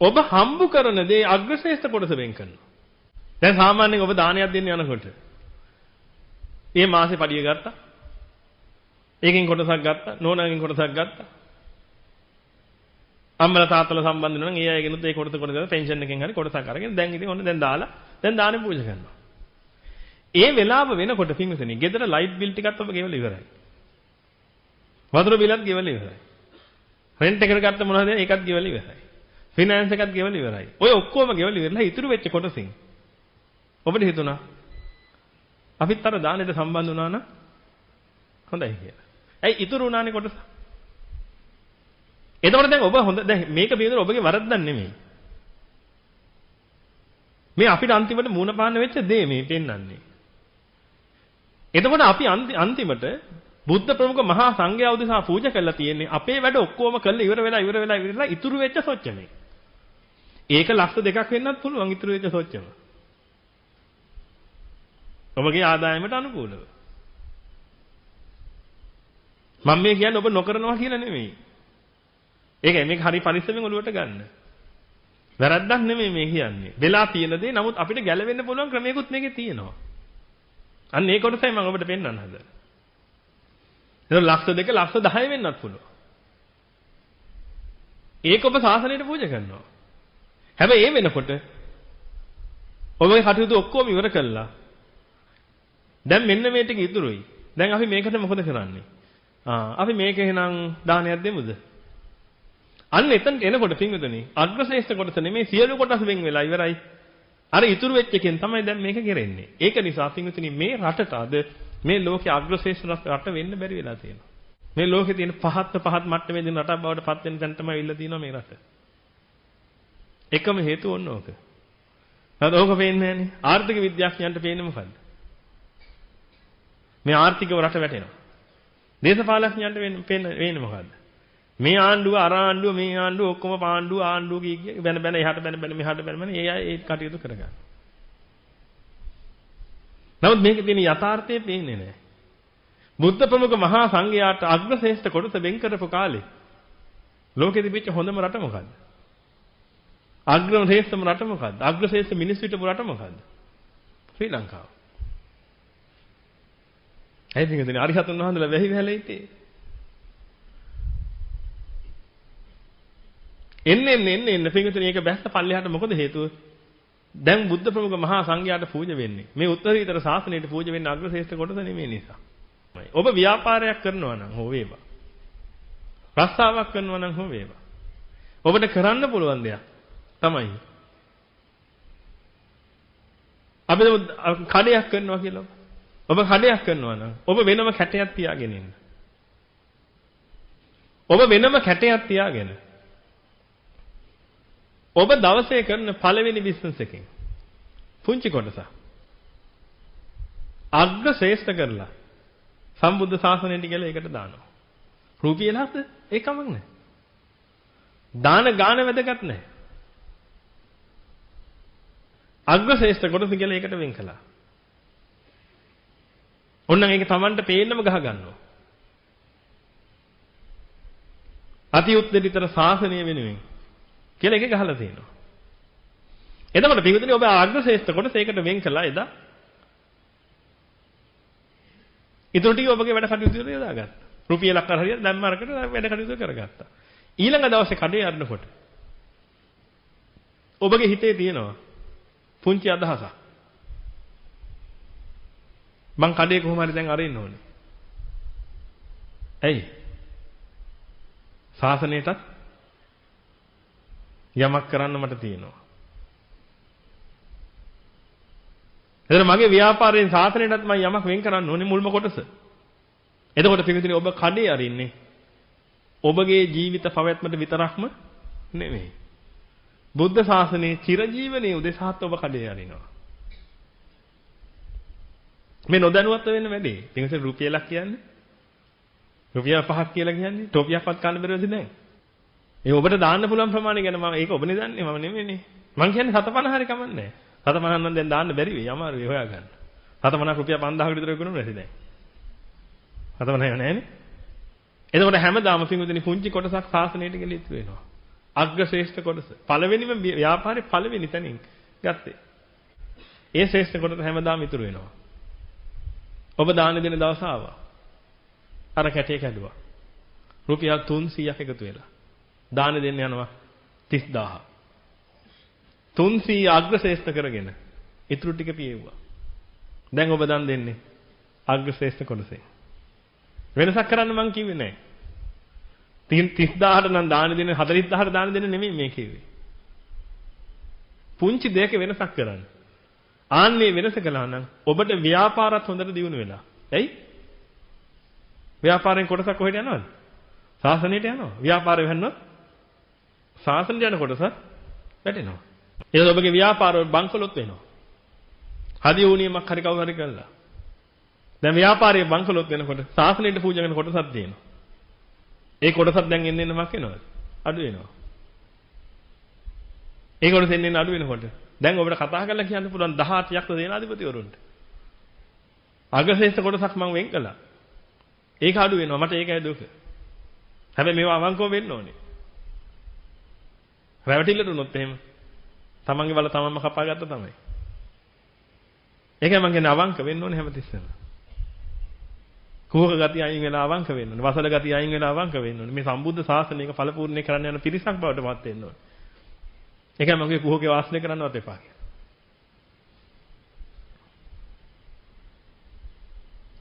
ඔබ හම්බ කරන දේ අග්‍රශ්‍රේෂ්ඨ කොටස වෙන් කරනවා. දැන් සාමාන්‍යයෙන් ඔබ දානයක් දෙන්න යනකොට මේ මාසේ පඩිය ගත්තා. ඒකෙන් කොටසක් ගත්තා. නෝනාගෙන් කොටසක් ගත්තා. අම්මලා තාත්තලා සම්බන්ධ වෙනවා නම් ඒ අයගෙනුත් ඒ කොටස පෙන්ෂන් එකෙන් හරි කොටසක් අරගෙන දැන් ඉතින් ඔන්න දැන් දාලා දැන් දානේ පූජා කරනවා. ඒ වෙලාව වෙනකොට පින්විතනි ගෙදර ලයිට් බිල් ටිකත් ඔබ ගෙවලා ඉවරයි. වතුර බිලත් ගෙවලා ඉවරයි. රෙන්ට් එකට ගත්ත මොනවද ඒකත් ගෙවලා ඉවරයි. ෆිනෑන්ස් එකත් ගෙවලා ඉවරයි. ඔය ඔක්කොම ගෙවලා ඉවරලා ඉතුරු වෙච්ච කොටසින් ඔබට හිතුණා අපිත් අර දානෙට සම්බන්ධ වුණා නම් හොඳයි කියලා. ඇයි ඉතුරු වුණානේ කොටස? එතකොට දැන් ඔබ හොඳ දැන් මේක පිළිබඳව ඔබගේ වරද්දක් නෙමෙයි. මේ අපිට අන්තිමට මූණ පාන්න වෙච්ච දේ මේ පෙන්වන්නේ. එතකොට අපි අන්තිමට බුද්ධ ප්‍රමුඛ මහා සංඝයා උදෙසා පූජා කරලා තියෙන්නේ අපේ වැඩ ඔක්කොම කරලා ඉවර වෙලා ඉතුරු වෙච්ච සොච්චමේ. ඒක ලක්ෂ 2ක් වෙන්නත් පුළුවන් ඉතුරු වෙච්ච සොච්චම. ඔබගේ ආදායමට අනුකූලව. මම මේ කියන්නේ ඔබ නොකරනවා කියලා නෙමෙයි. ඒකයි මේක හරි පරිස්සමෙන් ඔලුවට ගන්න. වැරද්දක් නෙමෙයි මේ කියන්නේ. වෙලා තියෙන දේ නමුත් අපිට ගැලවෙන්න පුළුවන් ක්‍රමයකුත් මේකේ තියෙනවා. අන්න ඒ කොටසයි මම ඔබට පෙන්වන්න හදන්නේ. ඒක ලක්ෂ 2 ලක්ෂ 10 වෙන්නත් පුළුවන්. ඒක ඔබ සාසනයට පූජා කරනවා. හැබැයි ඒ වෙනකොට ඔබගේ කටයුතු ඔක්කොම ඉවර කළා. දැන් මෙන්න මේ ටික ඉතුරුයි. දැන් අපි මේකට මොකද කරන්නේ? අපි මේක එහෙනම් දානයක් දෙමුද? අන්න එතන එනකොට පින්විතනේ අග්‍රශ්‍රේෂ්ඨ කොටස නෙමේ සියලු කොටස් වෙන් වෙලා ඉවරයි. අර ඉතුරු වෙච්ච එකෙන් තමයි දැන් මේක කෙරෙන්නේ. ඒක නිසා පින්විතනේ මේ රටට අද මේ ලෝකේ අග්‍රශ්‍රේෂ්ඨ රට වෙන්න බැරි වෙලා තියෙනවා. මේ ලෝකේ තියෙන පහත් මට්ටමේ දින රටක් බවට පත් වෙන තැන තමයි ඉල්ල තියෙනවා මේ රට. එකම හේතුව ඕන ඕක. හරි ඕක පේන්නේ නැහනේ. ආර්ථික විද්‍යාඥයන්ට පේන්නේ මොකද්ද? මේ ආර්ථිකව රට වැටෙනවා. දේශපාලඥයන්ට වෙන්නේ මොකද්ද? මේ ආණ්ඩුව අර ආණ්ඩුව මේ ආණ්ඩුව ඔක්කොම පාණ්ඩුව ආණ්ඩුව කිය බැන එහාට බැන මෙහාට බැන ඒ අය ඒ කටයුතු කරගන්න. නමුත් මේකේ තියෙන යථාර්ථය පේන්නේ නැහැ. බුද්ධ ප්‍රමුඛ මහා සංඝයාට අග්‍රශ්‍රේෂ්ඨ කොටස වෙන් කරපු කාලේ ලෝකෙ තිබිච්ච හොඳම රට මොකද්ද? අග්‍රශ්‍රේෂ්ඨම රට මොකද්ද? අග්‍රශ්‍රේෂ්ඨ මිනිස්සු හිටපු රට මොකද්ද? ශ්‍රී ලංකාව. ඇයි පිටුනේ අරිහතුන් වහන්සේලා වැහි වැහලා හිටියේ? එන්න පිටුනේ ඒක බැස්ස පල්ලෙහාට මොකද හේතුව? දැන් බුද්ධ ප්‍රමුඛ මහා සංඝයාට පූජා වෙන්නේ. මේ උත්තරීතර ශාසනයට පූජා වෙන්න අග්‍රශ්‍රේෂ්ඨ කොටස නෙමෙයි නිසා. ඔබ ව්‍යාපාරයක් කරනවා නම් හෝ වේවා. රස්සාවක් කරනවා නම් හෝ වේවා. ඔබට කරන්න පුළුවන් දෙයක් තමයි. අපි කඩයක් කරනවා කියලා. ඔබ කඩයක් කරනවා නම් ඔබ වෙනම කැටයක් තියාගෙන ඉන්න. ඔබ වෙනම කැටයක් තියාගෙන ඔබ දවසේ කරන පළවෙනි බිස්නස් එකෙන් පුංචි කොටස අග්‍රශ්‍රේෂ්ඨ කරලා සම්බුද්ධ ශාසනයට කියලා ඒකට දානවා. රුපියලක්ද? ඒකමක් නැහැ. දාන ගාන වැදගත් නැහැ. අග්‍රශ්‍රේෂ්ඨ කොටස කියලා ඒකට වෙන් කළා. ඔන්න ඒක Tamanට පේන්නම ගහ ගන්නවා. අති උත්තරීතර ශාසනය වෙනුවෙන් කියලා එක ගහලා තියෙනවා. එතකොට පිටුනේ ඔබ අග්‍රශ්‍රේෂ්ඨ කොටස ඒකට වෙන් කළා එදා. ඊටු ටික ඔබගේ වැඩ කටයුතු වලට යොදාගත්තා. රුපියලක් අර හරියට දැම්ම අරකට වැඩ කටයුතු කරගත්තා. ඊළඟ දවසේ කඩේ යන්නකොට ඔබගේ හිතේ තියෙනවා පුංචි අදහසක්. මං කඩේ කොහොම හරි දැන් අරින්න ඕනේ. ඇයි? ශාසනයටත් යමක් කරන්න මට තියෙනවා. එතන මගේ ව්‍යාපාරයෙන් ශාසනයටත් මම යමක් වෙන් කරන්න ඕනේ මුල්ම කොටස. එතකොට පිටින් ඔබ කඩේ අරින්නේ ඔබගේ ජීවිත පැවැත්මට විතරක්ම නෙමෙයි. බුද්ධ ශාසනයේ චිරජීවනයේ උදෙසාත් ඔබ කඩේ අරිනවා. මේ නොදැනුවත් වෙන්න වැඩේ. පිටින් රුපියලක් කියන්නේ රුපියල් 5ක් කියලා කියන්නේ ටෝපියක්වත් ගන්න බැරිවද දැන්? ඒ ඔබට දාන්න පුළුවන් ප්‍රමාණය ගැන මම ඒක ඔබනේ දන්නේ මම නෙමෙයිනේ. මං කියන්නේ 750 හරි කමන්නේ. 750 නම් දැන් දාන්න බැරි වෙයි. අමාරුයි හොයාගන්න. 750 රුපියල් 5000කට විතර විකුණුනේ නැති දැන්. 750 නෑනේ. එතකොට හැමදාම පින්විතනි පුංචි කොටසක් සාසනයට ගෙලිත් වෙනවා. අග්‍රශ්‍රේෂ්ඨ කොටස. පළවෙනිම ව්‍යාපාරේ පළවෙනි තැනින් ගත්තේ. ඒ ශ්‍රේෂ්ඨ කොටස හැමදාම ඉතුරු වෙනවා. ඔබ දාන දෙන දවස ආවා. අර කැටේ කැඩුවා. රුපියල් 300ක් එකතු වෙලා. දාන දෙන්න යනවා 30000. 300 අග්‍රශ්‍රේෂ්ඨ කරගෙන ඉතුරු ටික පියෙව්වා. දැන් ඔබ දන් දෙන්නේ අග්‍රශ්‍රේෂ්ඨ කොටසේ. වෙනසක් කරන්න මං කිව්වේ නෑ. 30000ට නම් දාන දෙන්නේ 40000ට දාන දෙන්නේ නෙමෙයි මේ කිව්වේ. පුංචි දෙයක වෙනසක් කරන්න. ආන්නේ වෙනස කළා නම් ඔබට ව්‍යාපාරات හොඳට දියුණු වෙලා. ඇයි? ව්‍යාපාරයෙන් කොටසක් කොහෙට යනවද? සාසනයට යනවා. ව්‍යාපාරය වෙන්නොත් සාසනයට යන කොටස වැටෙනවා. එහෙනම් ඔබගේ ව්‍යාපාර වල බංකොලොත් වෙනවා. හදි වුණීමක් හරි කවුරු හරි කළා. දැන් ව්‍යාපාරයේ බංකොලොත් වෙනකොට සාසනයට පූජා කරන කොටසක් දෙනවා. ඒ කොටසක් දැන් එන්න මක් වෙනවද? අඩු වෙනවා. ඒ කොටස එන්න අඩු වෙනකොට දැන් ඔබට කතා කරලා කියන්න පුළුවන් 18ක් සේනාධිපතිවරුන්ට. අග්‍රශ්‍රේෂ්ඨ කොටසක් මම වෙන් කළා. ඒක අඩු වෙනවා. මට ඒකයි දුක. හැබැයි මේවා අවංකව වෙන්න ඕනේ. රැවටිල්ලට උනොත් එහෙම තමන්ගේ වල තමන්ම කපාගත්ත තමයි. ඒකයි මම කියන්නේ අවංක වෙන්න ඕනේ හැමතිස්සෙම. කුහක ගතිය අයින් වෙලා අවංක වෙන්න ඕනේ. වසල ගතිය අයින් වෙලා අවංක වෙන්න ඕනේ. මේ සම්බුද්ධ ශාසනයක ඵලපූර්ණේ කරන්න යන පිරිසක් බවට පත් වෙන්න ඕනේ. ඒකයි මම කිය කුහකේ වාසනය කරන්නවත් එපා කියලා.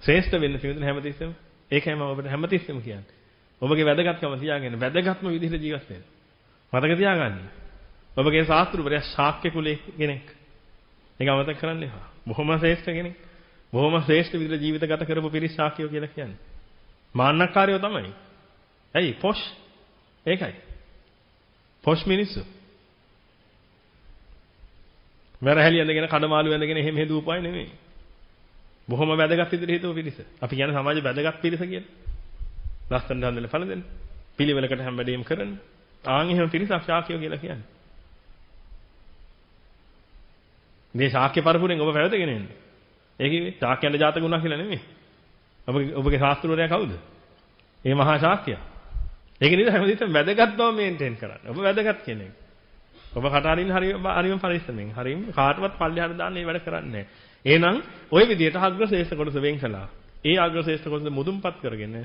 ශ්‍රේෂ්ඨ වෙන්න පිළිතුරු හැමතිස්සෙම. ඒකයි මම ඔබට හැමතිස්සෙම කියන්නේ. ඔබගේ වැදගත්කම තියාගෙන වැදගත්ම විදිහට ජීවත් වෙන්න. මතක තියාගන්න. ඔබගේ ශාස්ත්‍රූපරයා ශාක්‍ය කුලයේ කෙනෙක්. ඒක අමතක කරන්න එපා. බොහොම ශ්‍රේෂ්ඨ කෙනෙක්. බොහොම ශ්‍රේෂ්ඨ විදිහට ජීවිත ගත කරපු පිරිස් ශාක්‍යයෝ කියලා කියන්නේ. මාන්නකාරයෝ තමයි. ඇයි? පොෂ්. ඒකයි. පොෂ් මිනිස්සු. වැරහැලි ඇඳගෙන කඩමාළු ඇඳගෙන එහෙම හේදුවපයි නෙමෙයි. බොහොම වැදගත් විදිහට හිතව පිරිස. අපි කියන්නේ සමාජයේ වැදගත් පිරිස කියලා. ලස්සන දන්දල පණ දෙන්න. පිළිවෙලකට හැම වෙලේම කරන්න. ආන් එහෙම පිරිසක් ශාක්‍යයෝ කියලා කියන්නේ. මේ ශාක්‍ය පරපුරෙන් ඔබ පැවතගෙන එන්නේ. ඒ කිව්වේ ශාක්‍යයන්ට ජාතක වුණා කියලා නෙමෙයි. ඔබගේ ශාස්ත්‍රවරයා කවුද? ඒ මහා ශාක්‍යයා. ඒක නිසා හැමදේම වැදගත් බව මේන්ටේන් කරන්න. ඔබ වැදගත් කෙනෙක්. ඔබ කටහරින්න හරියම පරිස්සමෙන්. හරියම කාටවත් පල්ලෙහාට දාන්න මේ වැඩ කරන්නේ නැහැ. එහෙනම් ওই විදිහට අග්‍රශ්‍රේෂ්ඨ කොටස වෙන් කළා. ඒ අග්‍රශ්‍රේෂ්ඨ කොටස මුදුන්පත් කරගෙන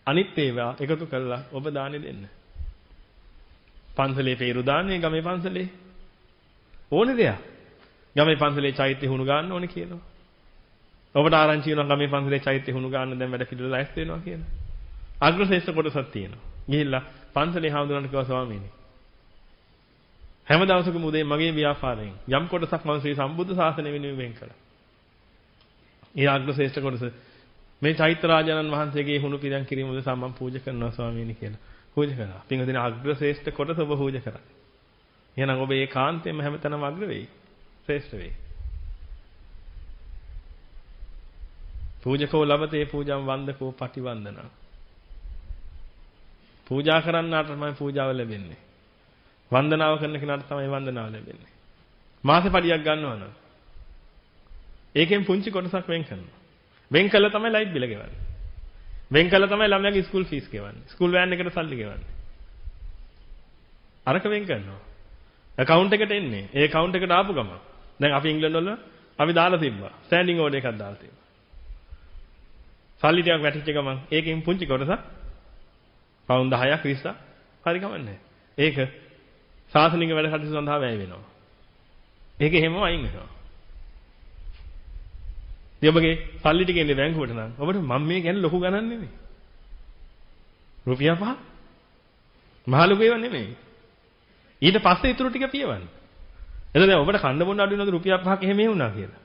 අනිත් ඒවා එකතු කරලා ඔබ දාන්නේ දෙන්න. පන්සලේ පේරු දාන්නේ ගමේ පන්සලේ ඕනේ දෙයක්. ගමේ පන්සලේ චෛත්‍ය හුණු ගන්න ඕනේ කියනවා. ඔබට ආරංචි වෙනවා ගමේ පන්සලේ චෛත්‍ය හුණු ගන්න දැන් වැඩ පිළිවෙල ලැස්ති වෙනවා කියලා. අග්‍රශ්‍රේෂ්ඨ කොටසක් තියෙනවා. ගිහිල්ලා පන්සලේ හාමුදුරන්ට කිව්වා ස්වාමීනි. හැම දවසකම උදේ මගේ ව්‍යාපාරයෙන් යම් කොටසක් මම ශ්‍රී සම්බුද්ධ ශාසනය වෙනුවෙන් වෙන් කළා. ඒ අග්‍රශ්‍රේෂ්ඨ කොටස මේ චෛත්‍ය රාජානන් වහන්සේගේ හුණු පිළියම් කිරීම උදෙසා මම පූජා කරනවා ස්වාමීනි කියලා. පූජා කළා. පින්වදින අග්‍රශ්‍රේෂ්ඨ කොටස ඔබ පූජා කරා. එහෙනම් ඔබ ඒ කාන්තේම හැමතැනම අග්‍ර වෙයි. ශ්‍රේෂ්ඨ වෙයි. පූජකෝ ලබතේ පූජම් වන්දකෝ පටිවන්දනා. පූජා කරන්නාට තමයි පූජාව ලැබෙන්නේ. වන්දනාව කරන කෙනාට තමයි වන්දනාව ලැබෙන්නේ. මාසේ පඩියක් ගන්නවා නම් ඒකෙන් පුංචි කොටසක් වෙන් කරනවා. වෙන් කළා තමයි ලයිට් බිල ගෙවන්නේ. වෙන් කළා තමයි ළමයාගේ ස්කූල් ෆීස් ගෙවන්නේ. ස්කූල් වෑන් එකට සල්ලි ගෙවන්නේ. අරක වෙන් කරනවා. account එකට එන්නේ. ඒ account එකට ආපු ගමන් දැන් අපි ඉංග්‍රීසි වල අපි දාලා තිබ්බා. ස්ටෑන්ඩින් ඕඩර් එකක් දාලා තිබ්බා. සල්ලි ටිකක් වැටිච්ච ගමන් ඒකෙන් පුංචි කොටසක් පවුන්ඩ් 10ක් 20ක් හරි කමන්නේ. ඒක සාසනික වැඩ කටයුතු සඳහා වැය වෙනවා. ඒක එහෙමම අයින් වෙනවා. ඉතින් ඔබගේ සල්ලි ටික එන්නේ බැංකුවට නම් ඔබට මම මේ කියන්නේ ලොකු ගණන් නෙමෙයි. රුපියල් 5 මහ ලොකු ඒවා නෙමෙයි. ඊට පස්සේ ඊටු ටික පියවන්න. එතකොට දැන් ඔබට කන්න බොන්න අඩු වෙනවද රුපියල් 5ක් එහෙම වුණා කියලා.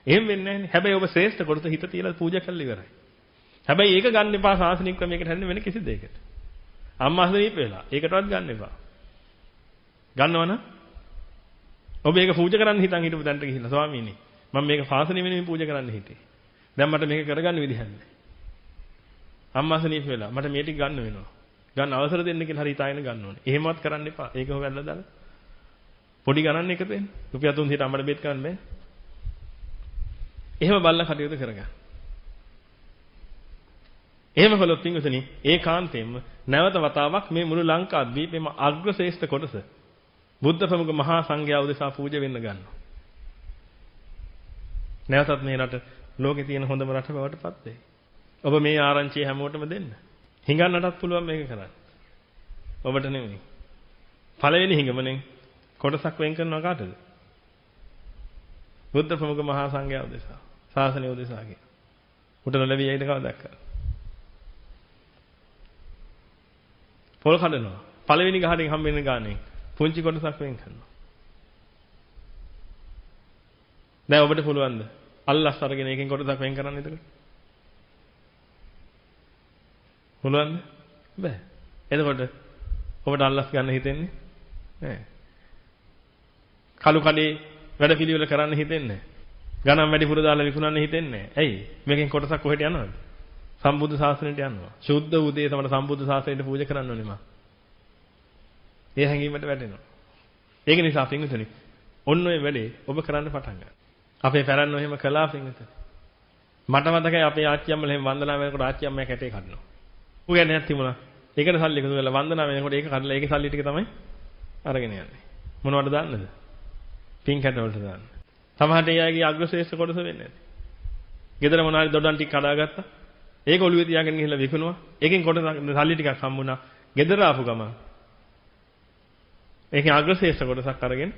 එහෙම වෙන්නේ නැහැ නේ. හැබැයි ඔබ ශ්‍රේෂ්ඨ කොටස හිත තියලා පූජා කරලා ඉවරයි. හැබැයි ඒක ගන්න එපා සාසනික ක්‍රමයකට හැදෙන්න වෙන කිසි දෙයකට. අම්මා හදනීප වෙලා. ඒකටවත් ගන්න එපා. ගන්නවනම් ඔබ මේක පූජා කරන්න හිතන් හිටපු තැනට ගිහිල්ලා ස්වාමීනි මම මේක ශාසනය වෙනුවෙන් පූජා කරන්න හිතේ. දැන් මට මේක කරගන්න විදිහක් නැහැ. අම්මා හදනීප වෙලා මට මේ ටික ගන්න වෙනවා. ගන්න අවසර දෙන්න කියලා හරි හිතාගෙන ගන්න ඕනේ. එහෙමවත් කරන්න එපා. ඒක හොයලා දාලා පොඩි ගණන් එකතු වෙන. රුපියල් 300ට අම්මට බෙහෙත් කරන්න බෑ. එහෙම බල්ලා කටයුතු කරගන්න. එහෙම කළොත් පින්වතුනි ඒකාන්තයෙන්ම නැවත වතාවක් මේ මුළු ලංකා දීපේම අග්‍රශ්‍රේෂ්ඨ කොටස බුද්ධ ප්‍රමුඛ මහා සංඝයා උදෙසා පූජා වෙන්න ගන්නවා. නැවතත් මේ රට ලෝකේ තියෙන හොඳම රට බවට පත් වෙයි. ඔබ මේ ආරංචිය හැමෝටම දෙන්න. හිඟන්නටත් පුළුවන් මේක කරන්න. ඔබට නෙමෙයි. පළවෙනි හිඟමනේ කොටසක් වෙන් කරනවා කාටද? බුද්ධ ප්‍රමුඛ මහා සංඝයා උදෙසා. ශාසනය උදෙසා කියන. උට නොලැබියයිද කවදාවත්. පොල් කඩනවා. පළවෙනි ගහටින් හම්බෙන්න ගානේ පුංචි කොටසක් වෙන් කරනවා. දැන් ඔබට පුළුවන්ද? අල්ලස් අරගෙන එකෙන් කොටසක් වෙන් කරන්න එතකොට? පුළුවන්ද? බෑ. එතකොට ඔබට අල්ලස් ගන්න හිතෙන්නේ නෑ. කළු කඩේ වැඩ පිළිවෙල කරන්න හිතෙන්නේ නෑ. ගණන් වැඩිපුර දාලා විකුණන්න හිතෙන්නේ නෑ. ඇයි? මේකෙන් කොටසක් කොහෙට යනවද? සම්බුද්ධ ශාසනයට යනවා. සුද්ධ උදේ තමයි සම්බුද්ධ ශාසනයට පූජා කරන්න ඕනේ මා. ඒ හැඟීමට වැටෙනවා. ඒක නිසා පින්විතනි ඔන්න ඔය වැඩේ ඔබ කරන්න පටන් ගන්න. අපේ පැරණියෝ එහෙම කළා පින්විතනි. මට මතකයි අපේ ආච්චි අම්මලා එහෙම වන්දනා වෙනකොට ආච්චි අම්මයා කැටේ කඩනවා. ඌ කියන්නේ නැති මොනවා. ඒකට සල්ලි එකතු කරලා වන්දනා වෙනකොට ඒක කඩලා ඒකේ සල්ලි ටික තමයි අරගෙන යන්නේ. මොනවද දාන්නද? පින් කැට වලට දාන්න. සමහරට ඒ අයගේ අග්‍රශ්‍රේෂ්ඨ කොටස වෙන්නේ නැති. ගෙදර මොනවාරි දොඩම් ටික කඩාගත්තා. ඒක ඔළුවේ තියාගෙන ගිහිල්ලා විකුණුවා. ඒකෙන් කොටස සල්ලි ටිකක් හම්බුණා. ගෙදර ආපු ගමන් ඒකේ අග්‍රශ්‍රේෂ්ඨ කොටසක් අරගෙන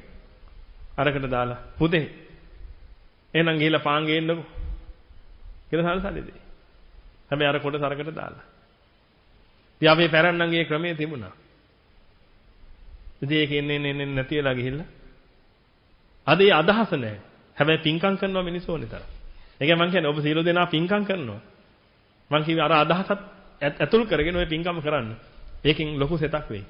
අරකට දාලා පුතේ එහෙනම් ගිහිල්ලා පාන් ගේන්නකෝ කියලා සල්ලි දෙයි. හැබැයි අර කොටස අරකට දාලා. ඉතින් අපේ පැරණන්ගේ ක්‍රමයේ තිබුණා. ඉතින් ඒක එන්නේ නැති වෙලා ගිහිල්ලා අද ඒ අදහස නැහැ. හැබැයි පින්කම් කරනවා මිනිස්සු ඕනේ තරම්. ඒ කියන්නේ මං කියන්නේ ඔබ සීල දෙනා පින්කම් කරනවා. මං කිව්වේ අර අදහසත් ඇතුල් කරගෙන ඔය පින්කම් කරන්න. ඒකෙන් ලොකු සෙතක් වෙයි.